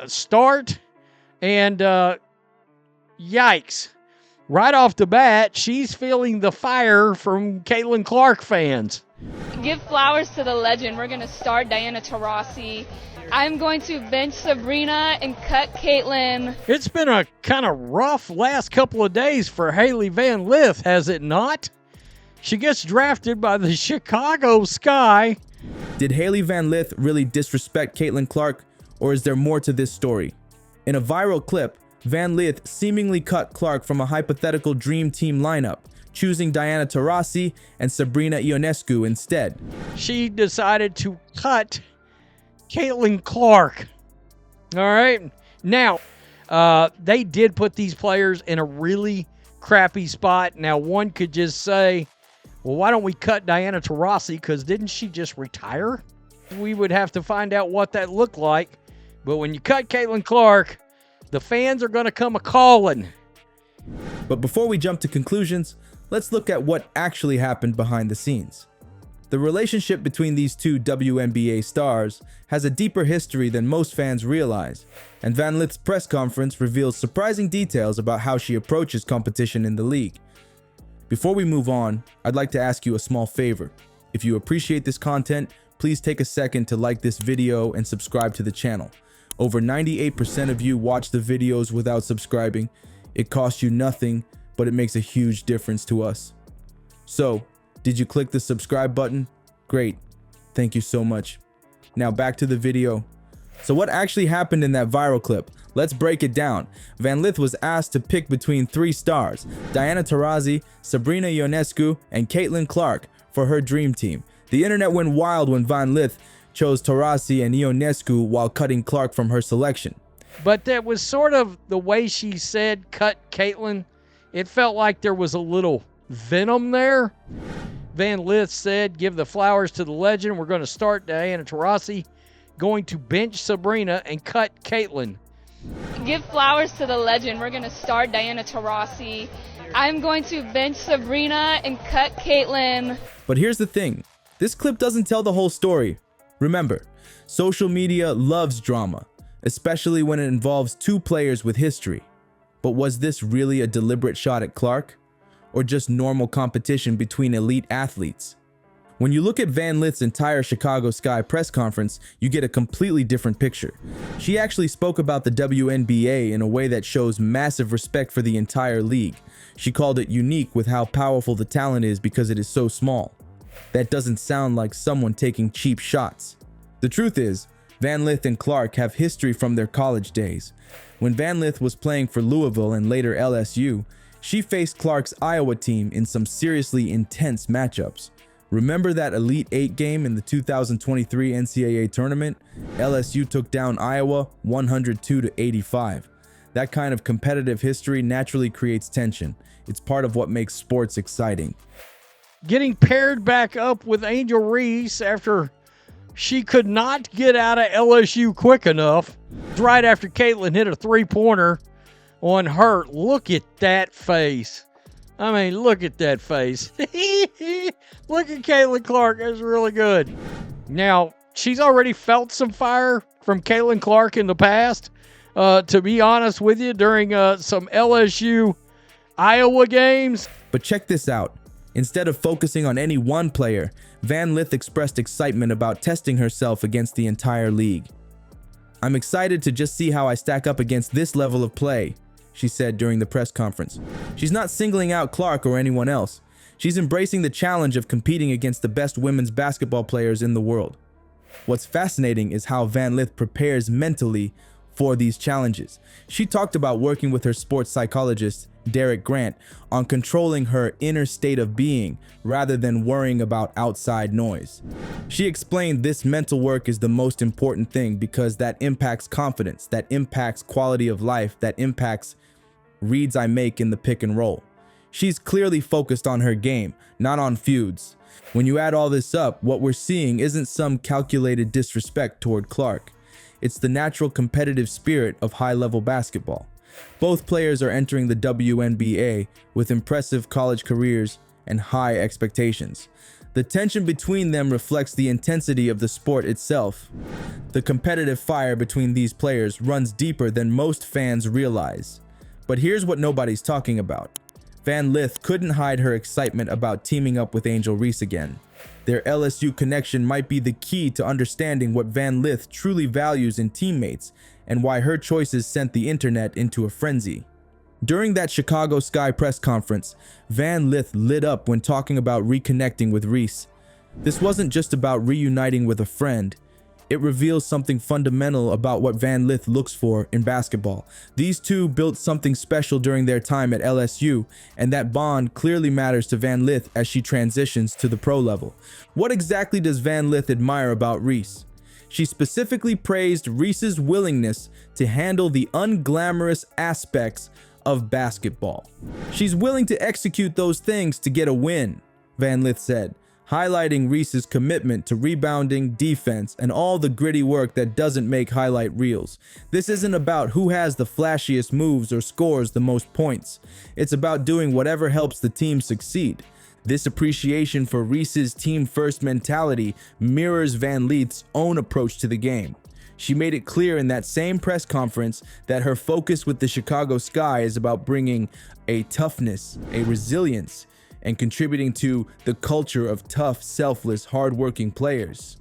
start. And yikes. Right off the bat, she's feeling the fire from Caitlin Clark fans. Give flowers to the legend. We're going to start Diana Taurasi. I'm going to bench Sabrina and cut Caitlin. It's been a kind of rough last couple of days for Hailey Van Lith, has it not? She gets drafted by the Chicago Sky. Did Hailey Van Lith really disrespect Caitlin Clark, or is there more to this story? In a viral clip, Van Lith seemingly cut Clark from a hypothetical dream team lineup, choosing Diana Taurasi and Sabrina Ionescu instead. She decided to cut Caitlin Clark. All right. Now, they did put these players in a really crappy spot. Now, one could just say, well, why don't we cut Diana Taurasi? Because didn't she just retire? We would have to find out what that looked like. But when you cut Caitlin Clark, the fans are going to come a-calling. But before we jump to conclusions, let's look at what actually happened behind the scenes. The relationship between these two WNBA stars has a deeper history than most fans realize, and Van Lith's press conference reveals surprising details about how she approaches competition in the league. Before we move on, I'd like to ask you a small favor. If you appreciate this content, please take a second to like this video and subscribe to the channel. Over 98% of you watch the videos without subscribing. It costs you nothing, but it makes a huge difference to us. So, did you click the subscribe button? Great. Thank you so much. Now back to the video. So what actually happened in that viral clip? Let's break it down. Van Lith was asked to pick between three stars, Diana Taurasi, Sabrina Ionescu, and Caitlin Clark, for her dream team. The internet went wild when Van Lith chose Taurasi and Ionescu while cutting Clark from her selection. But that was sort of the way she said cut Caitlin. It felt like there was a little venom there. Van Lith said, give the flowers to the legend. We're going to start Diana Taurasi, going to bench Sabrina and cut Caitlin. Give flowers to the legend. We're going to start Diana Taurasi. I'm going to bench Sabrina and cut Caitlin. But here's the thing. This clip doesn't tell the whole story. Remember, social media loves drama, especially when it involves two players with history. But was this really a deliberate shot at Clark? Or just normal competition between elite athletes? When you look at Van Lith's entire Chicago Sky press conference, you get a completely different picture. She actually spoke about the WNBA in a way that shows massive respect for the entire league. She called it unique with how powerful the talent is because it is so small. That doesn't sound like someone taking cheap shots. The truth is, Van Lith and Clark have history from their college days. When Van Lith was playing for Louisville and later LSU, she faced Clark's Iowa team in some seriously intense matchups. Remember that Elite Eight game in the 2023 NCAA tournament? LSU took down Iowa 102-85. That kind of competitive history naturally creates tension. It's part of what makes sports exciting. Getting paired back up with Angel Reese after she could not get out of LSU quick enough. Right after Caitlin hit a three-pointer on her. Look at that face. I mean, look at that face. Look at Caitlin Clark. That's really good. Now, she's already felt some fire from Caitlin Clark in the past. To be honest with you, during some LSU Iowa games. But check this out. Instead of focusing on any one player, Van Lith expressed excitement about testing herself against the entire league. I'm excited to just see how I stack up against this level of play, she said during the press conference. She's not singling out Clark or anyone else. She's embracing the challenge of competing against the best women's basketball players in the world. What's fascinating is how Van Lith prepares mentally for these challenges. She talked about working with her sports psychologist, Derek Grant, on controlling her inner state of being rather than worrying about outside noise. She explained this mental work is the most important thing because that impacts confidence, that impacts quality of life, that impacts reads I make in the pick and roll. She's clearly focused on her game, not on feuds. When you add all this up, what we're seeing isn't some calculated disrespect toward Clark. It's the natural competitive spirit of high-level basketball. Both players are entering the WNBA with impressive college careers and high expectations. The tension between them reflects the intensity of the sport itself. The competitive fire between these players runs deeper than most fans realize. But here's what nobody's talking about. Van Lith couldn't hide her excitement about teaming up with Angel Reese again. Their LSU connection might be the key to understanding what Van Lith truly values in teammates and why her choices sent the internet into a frenzy. During that Chicago Sky press conference, Van Lith lit up when talking about reconnecting with Reese. This wasn't just about reuniting with a friend. It reveals something fundamental about what Van Lith looks for in basketball. These two built something special during their time at LSU, and that bond clearly matters to Van Lith as she transitions to the pro level. What exactly does Van Lith admire about Reese? She specifically praised Reese's willingness to handle the unglamorous aspects of basketball. She's willing to execute those things to get a win, Van Lith said, highlighting Reese's commitment to rebounding, defense, and all the gritty work that doesn't make highlight reels. This isn't about who has the flashiest moves or scores the most points. It's about doing whatever helps the team succeed. This appreciation for Reese's team-first mentality mirrors Van Lith's own approach to the game. She made it clear in that same press conference that her focus with the Chicago Sky is about bringing a toughness, a resilience, and contributing to the culture of tough, selfless, hardworking players.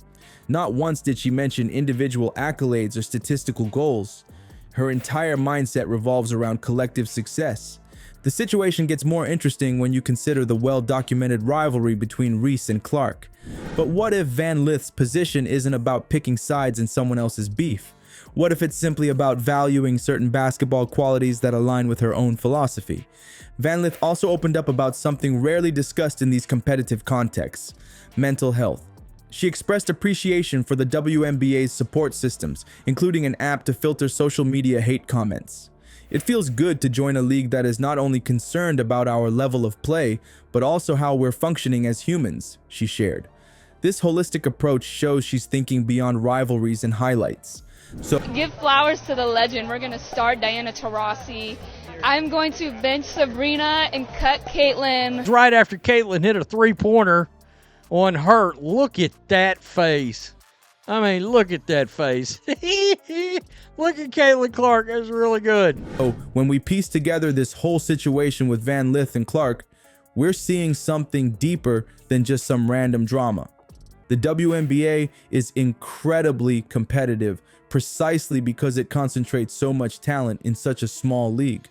Not once did she mention individual accolades or statistical goals. Her entire mindset revolves around collective success. The situation gets more interesting when you consider the well-documented rivalry between Reese and Clark. But what if Van Lith's position isn't about picking sides in someone else's beef? What if it's simply about valuing certain basketball qualities that align with her own philosophy? Van Lith also opened up about something rarely discussed in these competitive contexts: mental health. She expressed appreciation for the WNBA's support systems, including an app to filter social media hate comments. It feels good to join a league that is not only concerned about our level of play, but also how we're functioning as humans, she shared. This holistic approach shows she's thinking beyond rivalries and highlights. So Give flowers to the legend. We're going to start Taurasi. I'm going to bench Sabrina and cut Caitlin. Right after Caitlin hit a three-pointer on her. Look at that face. I mean, look at that face. Look at Caitlin Clark. That's really good. when we piece together this whole situation with Van Lith and Clark, we're seeing something deeper than just some random drama. The WNBA is incredibly competitive precisely because it concentrates so much talent in such a small league.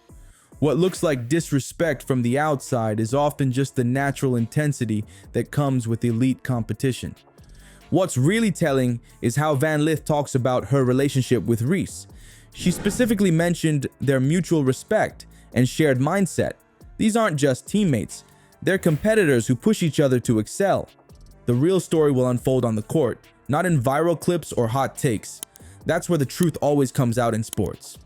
What looks like disrespect from the outside is often just the natural intensity that comes with elite competition. What's really telling is how Van Lith talks about her relationship with Reese. She specifically mentioned their mutual respect and shared mindset. These aren't just teammates, they're competitors who push each other to excel. The real story will unfold on the court, not in viral clips or hot takes. That's where the truth always comes out in sports.